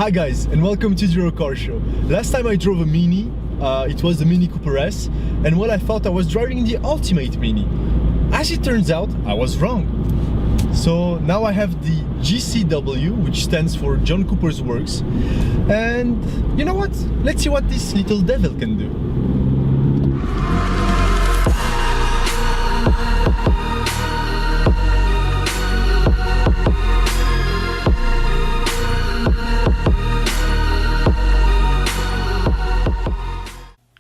Hi guys, and welcome to Zero Car Show. Last time I drove a Mini, it was the Mini Cooper S, and I thought I was driving the ultimate Mini. As it turns out, I was wrong. So now I have the JCW, which stands for John Cooper's Works, and you know what? Let's see what this little devil can do.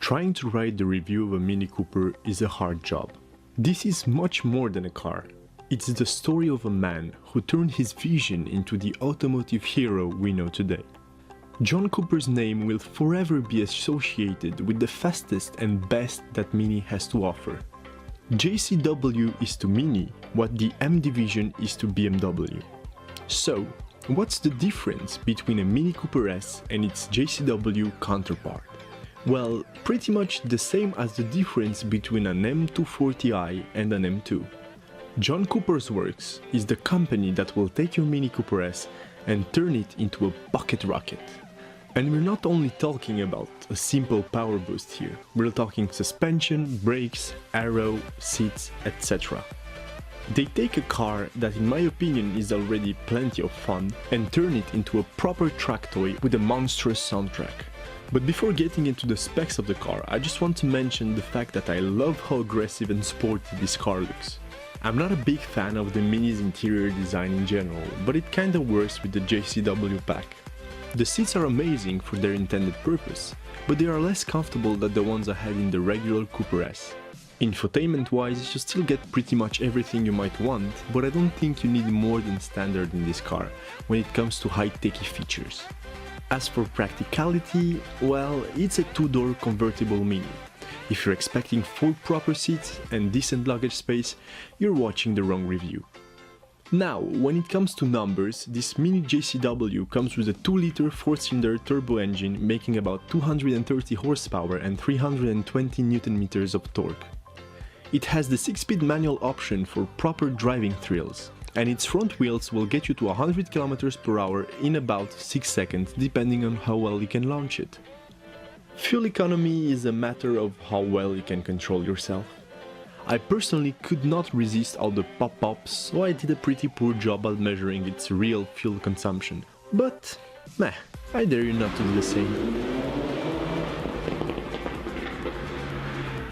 Trying to write the review of a Mini Cooper is a hard job. This is much more than a car. It's the story of a man who turned his vision into the automotive hero we know today. John Cooper's name will forever be associated with the fastest and best that Mini has to offer. JCW is to Mini what the M division is to BMW. So, what's the difference between a Mini Cooper S and its JCW counterpart? Well, pretty much the same as the difference between an M240i and an M2. John Cooper's Works is the company that will take your Mini Cooper S and turn it into a pocket rocket. And we're not only talking about a simple power boost here, we're talking suspension, brakes, aero, seats, etc. They take a car that in my opinion is already plenty of fun and turn it into a proper track toy with a monstrous soundtrack. But before getting into the specs of the car, I just want to mention the fact that I love how aggressive and sporty this car looks. I'm not a big fan of the Mini's interior design in general, but it kinda works with the JCW pack. The seats are amazing for their intended purpose, but they are less comfortable than the ones I had in the regular Cooper S. Infotainment wise, you still get pretty much everything you might want, but I don't think you need more than standard in this car when it comes to high-techy features. As for practicality, well, it's a two-door convertible Mini. If you're expecting 4 proper seats and decent luggage space, you're watching the wrong review. Now, when it comes to numbers, this Mini JCW comes with a 2-liter 4-cylinder turbo engine making about 230 horsepower and 320 Nm of torque. It has the 6-speed manual option for proper driving thrills, and its front wheels will get you to 100 km/h in about 6 seconds depending on how well you can launch it. Fuel economy is a matter of how well you can control yourself. I personally could not resist all the pop-ups, so I did a pretty poor job at measuring its real fuel consumption. But, meh, I dare you not to do the same.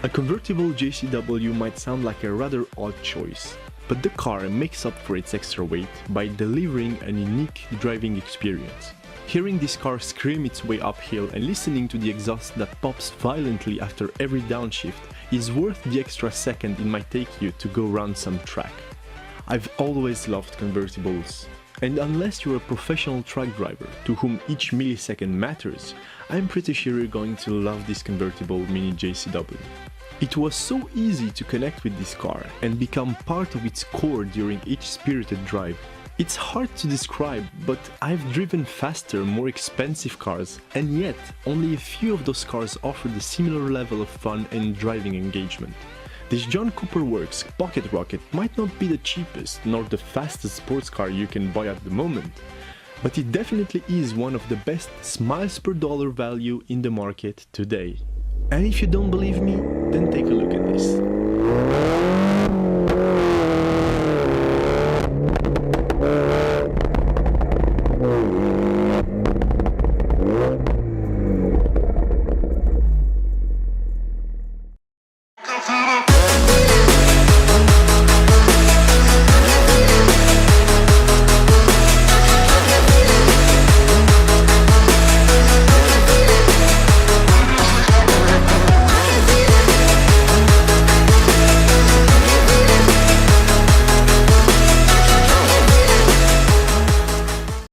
A convertible JCW might sound like a rather odd choice, but the car makes up for its extra weight by delivering a unique driving experience. Hearing this car scream its way uphill and listening to the exhaust that pops violently after every downshift is worth the extra second it might take you to go run some track. I've always loved convertibles, and unless you're a professional truck driver to whom each millisecond matters, I'm pretty sure you're going to love this convertible Mini JCW. It was so easy to connect with this car and become part of its core during each spirited drive. It's hard to describe, but I've driven faster, more expensive cars, and yet only a few of those cars offered a similar level of fun and driving engagement. This John Cooper Works Pocket Rocket might not be the cheapest nor the fastest sports car you can buy at the moment, but it definitely is one of the best smiles per dollar value in the market today. And if you don't believe me, then take a look at this.